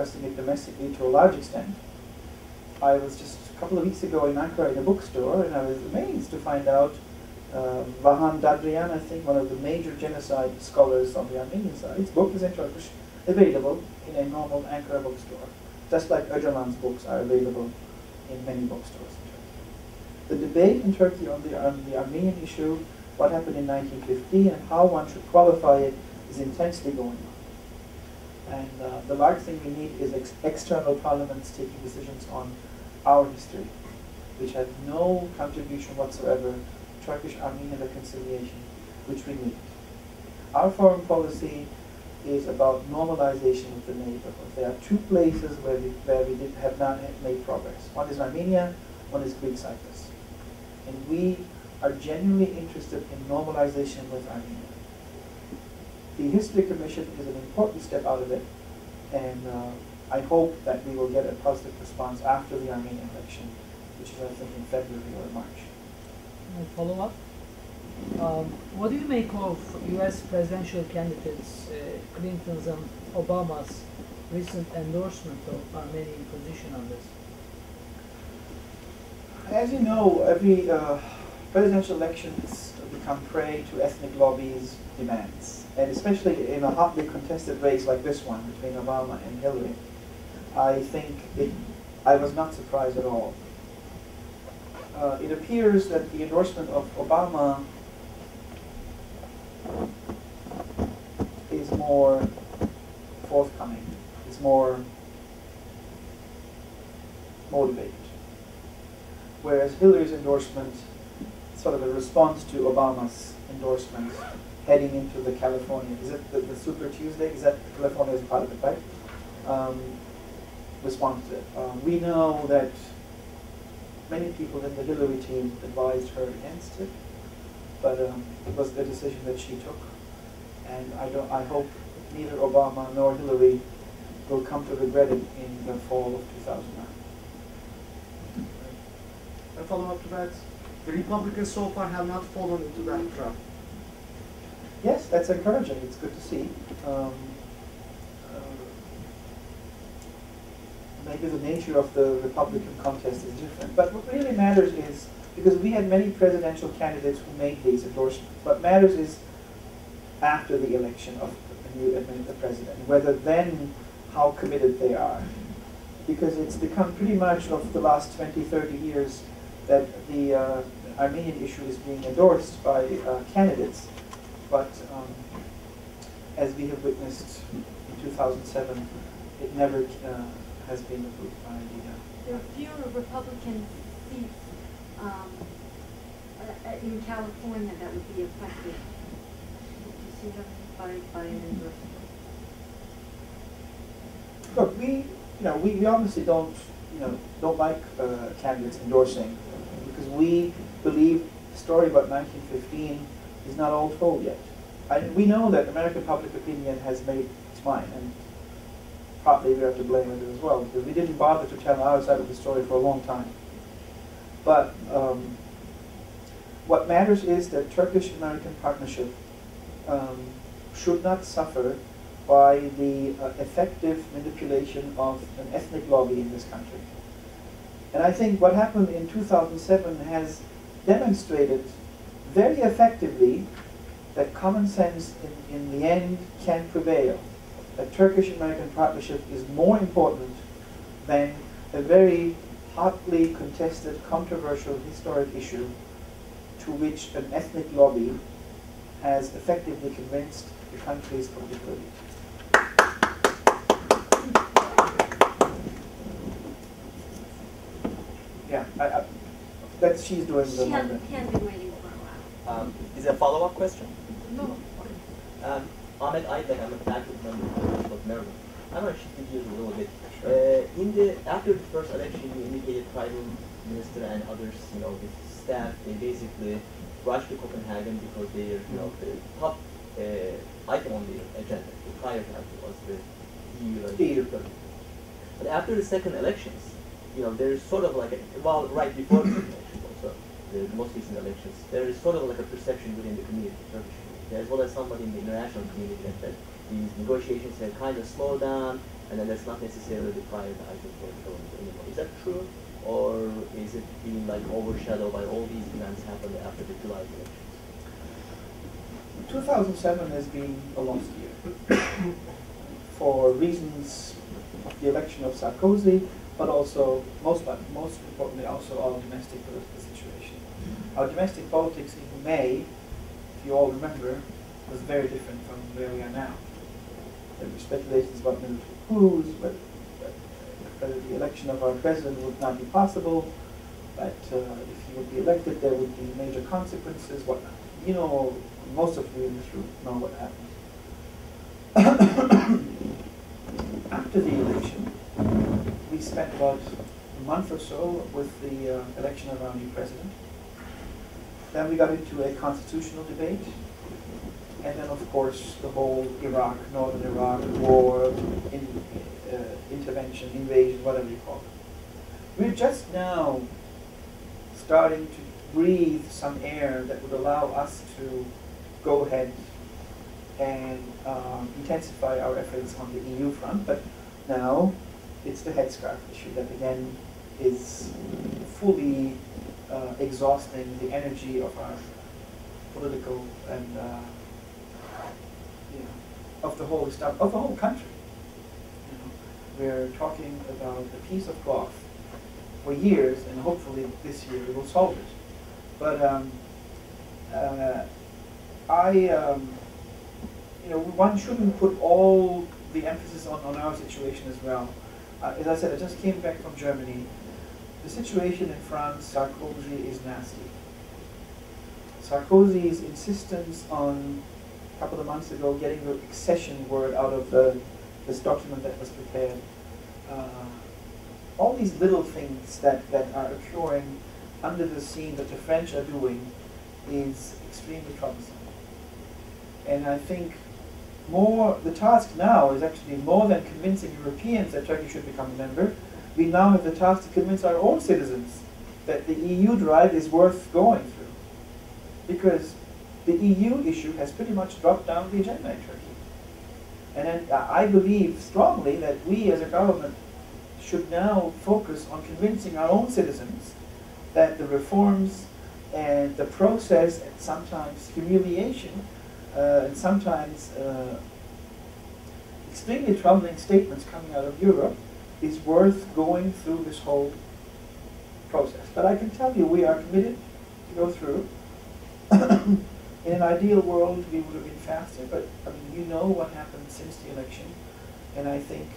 discussing it domestically to a large extent. I was just a couple of weeks ago in Ankara in a bookstore, and I was amazed to find out Vahan Dadrian, I think, one of the major genocide scholars on the Armenian side, his book is in Turkish, available in a normal Ankara bookstore, just like Öcalan's books are available in many bookstores in Turkey. The debate in Turkey on the Armenian issue, what happened in 1950 and how one should qualify it, is intensely going on. And the large thing we need is external parliaments taking decisions on our history, which had no contribution whatsoever to Turkish-Armenian reconciliation, which we need. Our foreign policy is about normalization with the neighborhood. There are two places where we have not made progress. One is Armenia, one is Greek Cyprus. And we are genuinely interested in normalization with Armenia. The History Commission is an important step out of it, and I hope that we will get a positive response after the Armenian election, which is, I think, in February or March. Follow up? What do you make of U.S. presidential candidates Clinton's and Obama's recent endorsement of Armenian position on this? As you know, every presidential election has become prey to ethnic lobbies' demands, and especially in a hotly contested race like this one between Obama and Hillary. I was not surprised at all. It appears that the endorsement of Obama is more forthcoming, it's more motivated. Whereas Hillary's endorsement is sort of a response to Obama's endorsement heading into the California, is it the Super Tuesday? Is that California is part of it, right? Response to it. We know that many people in the Hillary team advised her against it, but it was the decision that she took, and I hope neither Obama nor Hillary will come to regret it in the fall of 2009. A follow-up to that, the Republicans so far have not fallen into that trap. Yes, that's encouraging. It's good to see. Maybe the nature of the Republican contest is different. But what really matters is, because we had many presidential candidates who made these endorsements, what matters is after the election of the president, whether then how committed they are. Because it's become pretty much of the last 20, 30 years that the Armenian issue is being endorsed by candidates. But as we have witnessed in 2007, it never has been approved by the... There are fewer Republican seats in California that would be affected. Do you see them by an endorsement? Look, we obviously don't like candidates endorsing, because we believe the story about 1915 is not all told yet. We know that American public opinion has made its mind, and partly we have to blame it as well, because we didn't bother to tell our side of the story for a long time. But what matters is that Turkish-American partnership should not suffer by the effective manipulation of an ethnic lobby in this country. And I think what happened in 2007 has demonstrated very effectively that common sense in the end can prevail. That Turkish-American partnership is more important than a very hotly contested, controversial historic issue to which an ethnic lobby has effectively convinced the country's political elite. Yeah, that she's doing the moment. She has been waiting for a while. Is it a follow-up question? No. Ahmet Aytek, I'm a faculty member of Maryland. I want to shift gears a little bit. After the first election, you indicated Prime Minister and others, his staff, they basically rushed to Copenhagen because their, the top item on the agenda, the priority item was the EU. But after the second elections, there's sort of like right before the election also, the most recent elections, there is sort of like a perception within the community, Turkish community, as well as somebody in the international community, that these negotiations have kind of slowed down, and then that's not necessarily required, I think, for the government anymore. Is that true, or is it being like overshadowed by all these events happening after the July elections? 2007 has been a lost year for reasons of the election of Sarkozy, but also, most importantly, also our domestic political situation. Our domestic politics in May, if you all remember, was very different from where we are now. There were speculations about military coups, whether the election of our president would not be possible, that if he would be elected, there would be major consequences, whatnot. You know, most of you in this room know what happened. After the election, we spent about a month or so with the election of our new president. Then we got into a constitutional debate. And then, of course, the whole Iraq, northern Iraq war, intervention, invasion, whatever you call it. We're just now starting to breathe some air that would allow us to go ahead and intensify our efforts on the EU front. But now it's the headscarf issue that again is fully exhausting the energy of our political and of the whole country. We're talking about a piece of cloth for years, and hopefully this year we will solve it. But one shouldn't put all the emphasis on our situation as well. As I said, I just came back from Germany. The situation in France, Sarkozy is nasty. Sarkozy's insistence on, a couple of months ago, getting the accession word out of this document that was prepared. All these little things that are occurring under the scene that the French are doing is extremely troublesome. And I think the task now is actually more than convincing Europeans that Turkey should become a member. We now have the task to convince our own citizens that the EU drive is worth going through. Because the EU issue has pretty much dropped down the agenda in Turkey. And then I believe strongly that we as a government should now focus on convincing our own citizens that the reforms and the process and sometimes humiliation and sometimes extremely troubling statements coming out of Europe is worth going through this whole process. But I can tell you we are committed to go through. In an ideal world, we would have been faster, but I mean, you know what happened since the election, and I think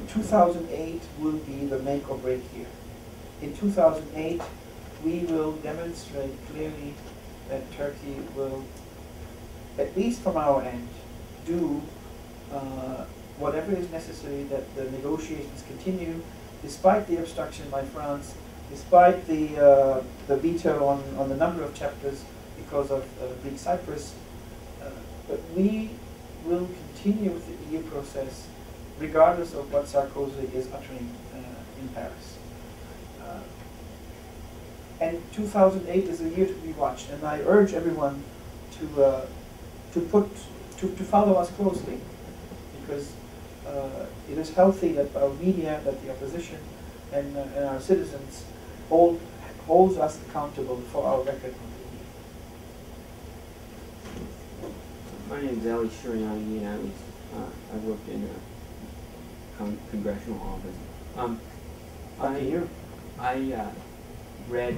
2008 will be the make or break year. In 2008, we will demonstrate clearly that Turkey will, at least from our end, do whatever is necessary that the negotiations continue, despite the obstruction by France, despite the veto on the number of chapters because of Greek Cyprus. But we will continue with the EU process regardless of what Sarkozy is uttering in Paris. And 2008 is a year to be watched, and I urge everyone to follow us closely, because it is healthy that our media, that the opposition, and our citizens holds us accountable for our record on the My name is Ali Shuriani, and I worked in a congressional office. I read